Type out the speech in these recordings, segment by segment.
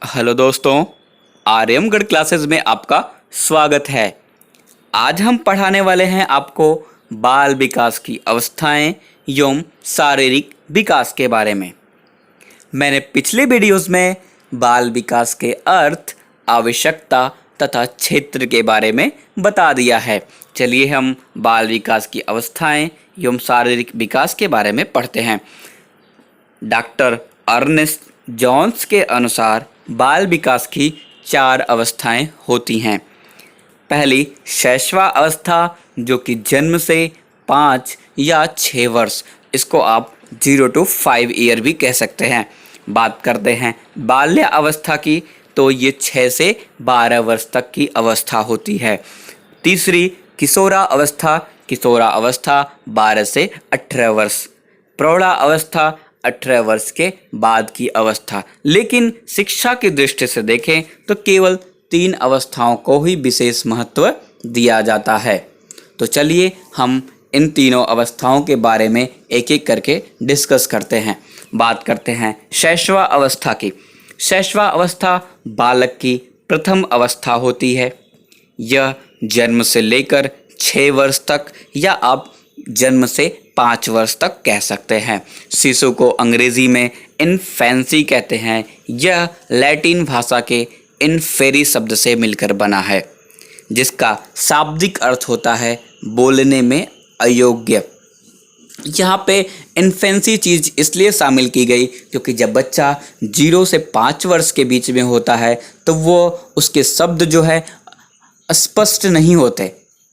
Hello दोस्तों, आर्यमगढ़ classes में आपका स्वागत है। आज हम पढ़ाने वाले हैं आपको बाल विकास की अवस्थाएं एवं शारीरिक विकास के बारे में। मैंने पिछले वीडियोस में बाल विकास के अर्थ, आवश्यकता तथा क्षेत्र के बारे में बता दिया है। चलिए हम बाल विकास की अवस्थाएं एवं शारीरिक विकास के बारे में पढ़ते हैं। डॉक्टर अर्नेस्ट जॉन्स के अनुसार बाल विकास की 4 अवस्थाएं होती हैं। पहली शैशवा अवस्था, जो कि जन्म से 5 या 6 वर्ष, इसको आप 0 to 5 ईयर भी कह सकते हैं। बात करते हैं बाल्य अवस्था की, तो ये 6 से 12 वर्ष तक की अवस्था होती है। तीसरी किशोरा अवस्था, किशोरा अवस्था 12 से 18 वर्ष। प्रौढ़ा अवस्था 18 वर्ष के बाद की अवस्था। लेकिन शिक्षा की दृष्टि से देखें तो केवल 3 अवस्थाओं को ही विशेष महत्व दिया जाता है। तो चलिए हम इन तीनों अवस्थाओं के बारे में एक एक करके डिस्कस करते हैं। बात करते हैं शैशवा अवस्था की। शैशवा अवस्था बालक की प्रथम अवस्था होती है। यह जन्म से लेकर 6 वर्ष तक या आप जन्म से 5 वर्ष तक कह सकते हैं। शिशु को अंग्रेजी में इन्फेंसी कहते हैं। यह लैटिन भाषा के इन्फेरी शब्द से मिलकर बना है, जिसका शाब्दिक अर्थ होता है बोलने में अयोग्य। यहाँ पे इन्फेंसी चीज़ इसलिए शामिल की गई क्योंकि जब बच्चा 0 से 5 वर्ष के बीच में होता है तो वो उसके शब्द जो है स्पष्ट नहीं होते।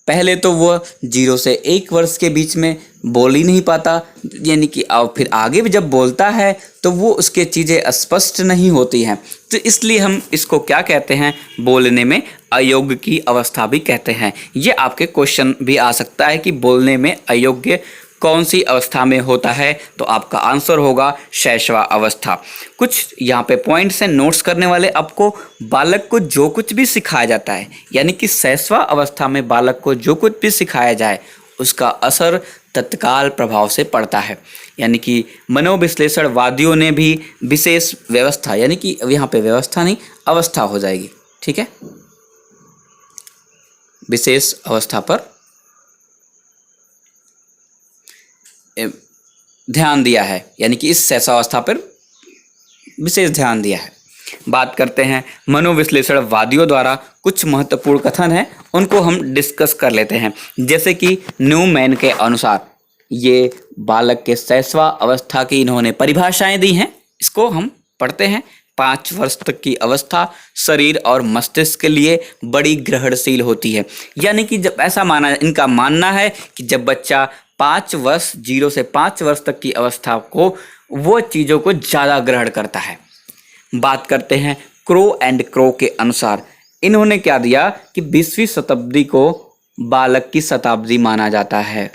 पहले तो वो 0 से 1 वर्ष के बीच में बोल ही नहीं पाता, यानी कि अब फिर आगे भी जब बोलता है तो वो उसके चीज़ें स्पष्ट नहीं होती हैं। तो इसलिए हम इसको क्या कहते हैं, बोलने में अयोग्य की अवस्था भी कहते हैं। ये आपके क्वेश्चन भी आ सकता है कि बोलने में अयोग्य कौन सी अवस्था में होता है, तो आपका आंसर होगा शैशवा अवस्था। कुछ यहाँ पे पॉइंट्स हैं नोट्स करने वाले। आपको बालक को जो कुछ भी सिखाया जाता है, यानी कि शैशवा अवस्था में बालक को जो कुछ भी सिखाया जाए उसका असर तत्काल प्रभाव से पड़ता है। यानी कि मनोविश्लेषणवादियों ने भी विशेष व्यवस्था, यानी कि यहाँ पे व्यवस्था नहीं अवस्था हो जाएगी, ठीक है, विशेष अवस्था पर ध्यान दिया है, यानी कि इस शैशवावस्था पर विशेष ध्यान दिया है। बात करते हैं मनोविश्लेषणवादियों द्वारा कुछ महत्वपूर्ण कथन हैं, उनको हम डिस्कस कर लेते हैं। जैसे कि न्यूमैन के अनुसार ये बालक के शैशवा अवस्था की इन्होंने परिभाषाएं दी हैं, इसको हम पढ़ते हैं। 5 वर्ष तक की अवस्था शरीर और मस्तिष्क के लिए बड़ी ग्रहणशील होती है। यानी कि जब ऐसा इनका मानना है कि जब बच्चा 5 वर्ष 0 से 5 वर्ष तक की अवस्था को वो चीज़ों को ज़्यादा ग्रहण करता है। बात करते हैं क्रो एंड क्रो के अनुसार, इन्होंने क्या दिया कि 20वीं शताब्दी को बालक की शताब्दी माना जाता है।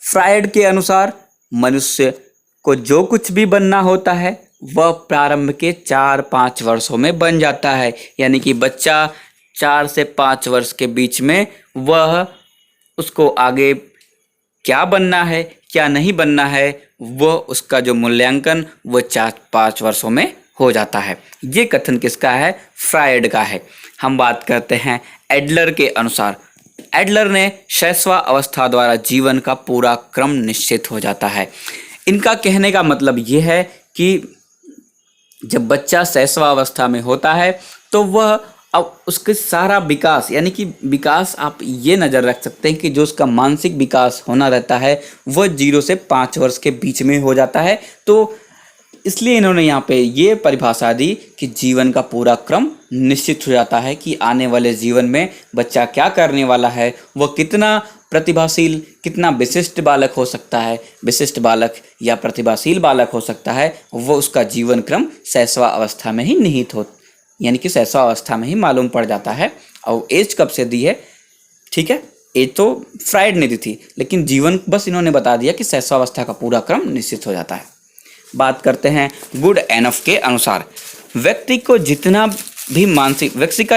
फ्रायड के अनुसार मनुष्य को जो कुछ भी बनना होता है वह प्रारंभ के 4-5 वर्षों में बन जाता है। यानी कि बच्चा 4 से 5 वर्ष के बीच में वह उसको आगे क्या बनना है क्या नहीं बनना है, वह उसका जो मूल्यांकन वो 4-5 वर्षों में हो जाता है। ये कथन किसका है, फ्रायड का है। हम बात करते हैं एडलर के अनुसार। एडलर ने शैशवा अवस्था द्वारा जीवन का पूरा क्रम निश्चित हो जाता है। इनका कहने का मतलब ये है कि जब बच्चा शैशवा अवस्था में होता है तो वह अब उसके सारा विकास, यानी कि विकास आप ये नज़र रख सकते हैं कि जो उसका मानसिक विकास होना रहता है वह 0 से 5 वर्ष के बीच में हो जाता है। तो इसलिए इन्होंने यहाँ पे ये परिभाषा दी कि जीवन का पूरा क्रम निश्चित हो जाता है कि आने वाले जीवन में बच्चा क्या करने वाला है, वह कितना प्रतिभाशील, कितना विशिष्ट बालक हो सकता है, विशिष्ट बालक या प्रतिभाशील बालक हो सकता है, वो उसका जीवन क्रम शैशवा अवस्था में ही निहित हो, यानी कि शैशवा अवस्था में ही मालूम पड़ जाता है। और एज कब से दी है, ठीक है, एज तो फ्रायड ने दी थी, लेकिन जीवन बस इन्होंने बता दिया कि शैशवा अवस्था का पूरा क्रम निश्चित हो जाता है। बात करते हैं गुड एनफ के अनुसार, व्यक्ति का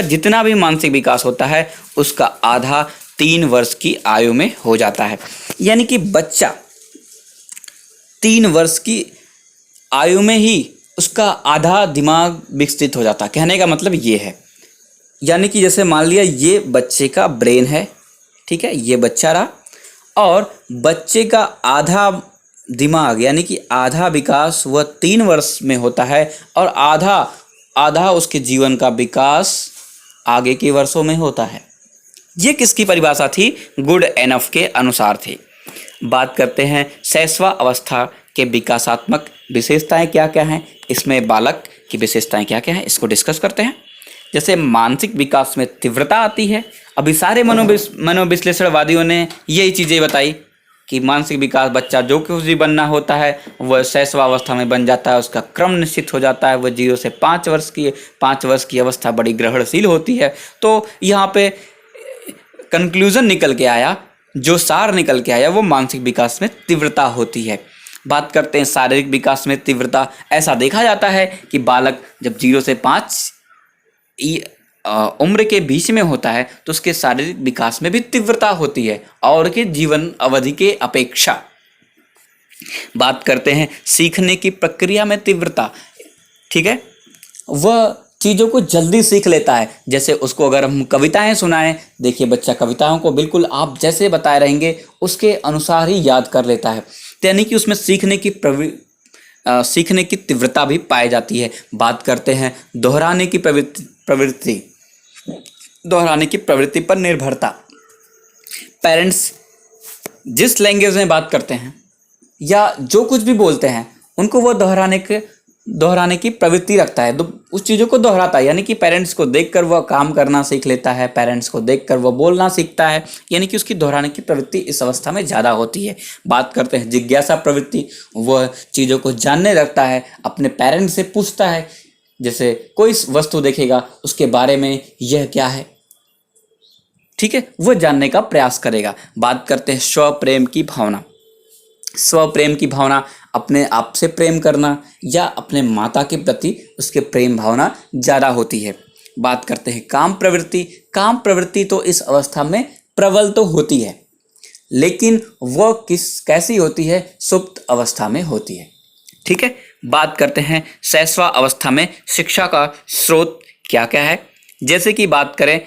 जितना भी मानसिक विकास होता है उसका आधा 3 वर्ष की आयु में हो जाता है। यानी कि बच्चा 3 वर्ष की आयु में ही उसका आधा दिमाग विकसित हो जाता है। कहने का मतलब ये है, यानी कि जैसे मान लिया ये बच्चे का ब्रेन है, ठीक है, ये बच्चा रहा, और बच्चे का आधा दिमाग यानी कि आधा विकास वह 3 वर्ष में होता है, और आधा आधा उसके जीवन का विकास आगे के वर्षों में होता है। ये किसकी परिभाषा थी? गुड एनफ के अनुसार थी। बात करते हैं शैशवा अवस्था के विकासात्मक विशेषताएं क्या क्या हैं, इसमें बालक की विशेषताएं क्या क्या हैं, इसको डिस्कस करते हैं। जैसे मानसिक विकास में तीव्रता आती है। अभी सारे मनोविश्लेषणवादियों ने यही चीज़ें बताई कि मानसिक विकास बच्चा जो कुछ भी बनना होता है वह शैशवावस्था में बन जाता है, उसका क्रम निश्चित हो जाता है। वह 0 से 5 वर्ष की अवस्था बड़ी ग्रहणशील होती है। तो यहाँ पे कंक्लूजन निकल के आया, जो सार निकल के आया वो मानसिक विकास में तीव्रता होती है। बात करते हैं शारीरिक विकास में तीव्रता। ऐसा देखा जाता है कि बालक जब 0 से 5 उम्र के बीच में होता है तो उसके शारीरिक विकास में भी तीव्रता होती है और के जीवन अवधि के अपेक्षा। बात करते हैं सीखने की प्रक्रिया में तीव्रता, ठीक है, वह चीज़ों को जल्दी सीख लेता है। जैसे उसको अगर हम कविताएं सुनाएं, देखिए बच्चा कविताओं को बिल्कुल आप जैसे बताए रहेंगे उसके अनुसार ही याद कर लेता है, यानी कि उसमें सीखने की तीव्रता भी पाई जाती है। बात करते हैं दोहराने की प्रवृत्ति पर निर्भरता। पेरेंट्स जिस लैंग्वेज में बात करते हैं या जो कुछ भी बोलते हैं उनको वो दोहराने की प्रवृत्ति रखता है, उस चीज़ों को दोहराता है। यानी कि पेरेंट्स को देखकर वह काम करना सीख लेता है, पेरेंट्स को देखकर वह बोलना सीखता है, यानी कि उसकी दोहराने की प्रवृत्ति इस अवस्था में ज़्यादा होती है। बात करते हैं जिज्ञासा प्रवृत्ति, वह चीज़ों को जानने लगता है, अपने पेरेंट्स से पूछता है। जैसे कोई वस्तु देखेगा उसके बारे में यह क्या है, ठीक है, वह जानने का प्रयास करेगा। बात करते हैं स्वप्रेम की भावना। स्वप्रेम की भावना अपने आप से प्रेम करना या अपने माता के प्रति उसके प्रेम भावना ज़्यादा होती है। बात करते हैं काम प्रवृत्ति। काम प्रवृत्ति तो इस अवस्था में प्रबल तो होती है, लेकिन वह कैसी होती है? सुप्त अवस्था में होती है, ठीक है। बात करते हैं शैशवा अवस्था में शिक्षा का स्रोत क्या क्या है। जैसे कि बात करें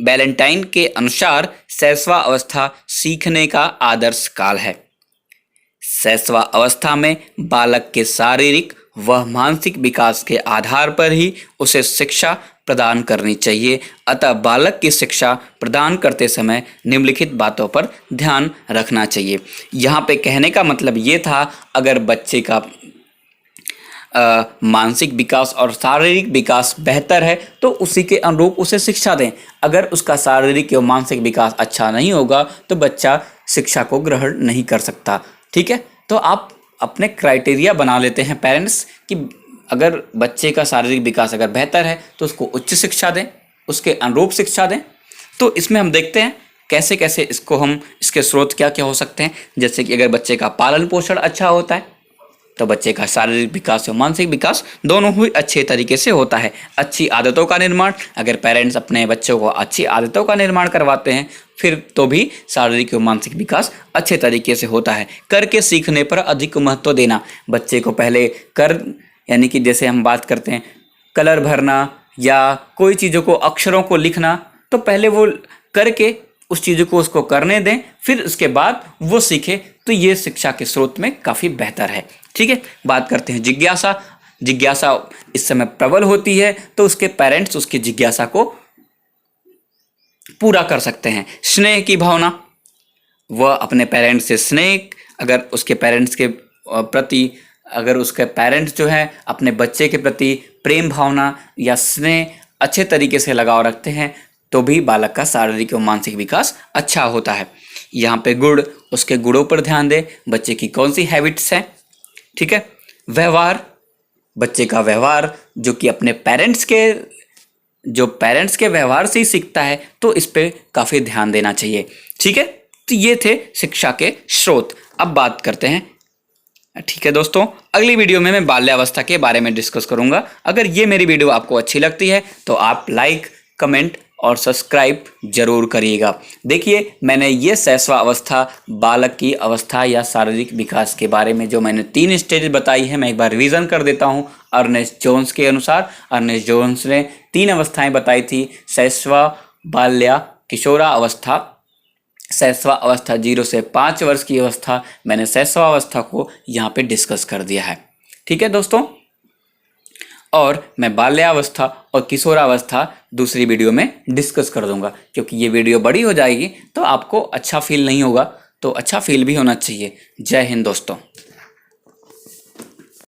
बैलेंटाइन के अनुसार शैशवा अवस्था सीखने का आदर्श काल है। शैशवा अवस्था में बालक के शारीरिक व मानसिक विकास के आधार पर ही उसे शिक्षा प्रदान करनी चाहिए। अतः बालक की शिक्षा प्रदान करते समय निम्नलिखित बातों पर ध्यान रखना चाहिए। यहाँ पे कहने का मतलब ये था, अगर बच्चे का मानसिक विकास और शारीरिक विकास बेहतर है तो उसी के अनुरूप उसे शिक्षा दें। अगर उसका शारीरिक और मानसिक विकास अच्छा नहीं होगा तो बच्चा शिक्षा को ग्रहण नहीं कर सकता, ठीक है। तो आप अपने क्राइटेरिया बना लेते हैं पेरेंट्स कि अगर बच्चे का शारीरिक विकास अगर बेहतर है तो उसको उच्च शिक्षा दें, उसके अनुरूप शिक्षा दें। तो इसमें हम देखते हैं कैसे कैसे इसके स्रोत क्या क्या हो सकते हैं। जैसे कि अगर बच्चे का पालन पोषण अच्छा होता है तो बच्चे का शारीरिक विकास और मानसिक विकास दोनों ही अच्छे तरीके से होता है। अच्छी आदतों का निर्माण, अगर पेरेंट्स अपने बच्चों को अच्छी आदतों का निर्माण करवाते हैं फिर तो भी शारीरिक और मानसिक विकास अच्छे तरीके से होता है। करके सीखने पर अधिक महत्व देना। बच्चे को पहले यानी कि जैसे हम बात करते हैं कलर भरना या कोई चीज़ों को अक्षरों को लिखना, तो पहले वो करके उस चीज़ों को उसको करने दें, फिर उसके बाद वो सीखे, तो ये शिक्षा के स्रोत में काफ़ी बेहतर है, ठीक है। बात करते हैं जिज्ञासा। जिज्ञासा इस समय प्रबल होती है तो उसके पेरेंट्स उसकी जिज्ञासा को पूरा कर सकते हैं। स्नेह की भावना, वह अपने पेरेंट्स से स्नेह, अगर उसके पेरेंट्स के प्रति अगर उसके पेरेंट्स जो है अपने बच्चे के प्रति प्रेम भावना या स्नेह अच्छे तरीके से लगाव रखते हैं तो भी बालक का शारीरिक और मानसिक विकास अच्छा होता है। यहाँ पे गुण, उसके गुणों पर ध्यान दें, बच्चे की कौन सी हैबिट्स हैं, ठीक है। व्यवहार, बच्चे का व्यवहार जो कि अपने पेरेंट्स के व्यवहार से ही सीखता है, तो इस पे काफ़ी ध्यान देना चाहिए, ठीक है। तो ये थे शिक्षा के स्रोत। अब बात करते हैं, ठीक है दोस्तों, अगली वीडियो में मैं बाल्यावस्था के बारे में डिस्कस करूंगा। अगर ये मेरी वीडियो आपको अच्छी लगती है तो आप लाइक, कमेंट और सब्सक्राइब जरूर करिएगा। देखिए, मैंने ये शैशवावस्था, बालक की अवस्था या शारीरिक विकास के बारे में जो मैंने 3 स्टेज बताई है, मैं एक बार रिवीजन कर देता हूँ। अर्नेस्ट जोन्स के अनुसार अर्नेस्ट जोन्स ने 3 अवस्थाएं बताई थी: शैशवा, बाल्या, किशोरा अवस्था। शैशवा अवस्था 0 से 5 वर्ष की अवस्था, मैंने शैशवा अवस्था को यहाँ पे डिस्कस कर दिया है। ठीक है दोस्तों, और मैं बाल्यावस्था और किशोरावस्था दूसरी वीडियो में डिस्कस कर दूंगा, क्योंकि ये वीडियो बड़ी हो जाएगी तो आपको अच्छा फील नहीं होगा, तो अच्छा फील भी होना चाहिए। जय हिंद दोस्तों।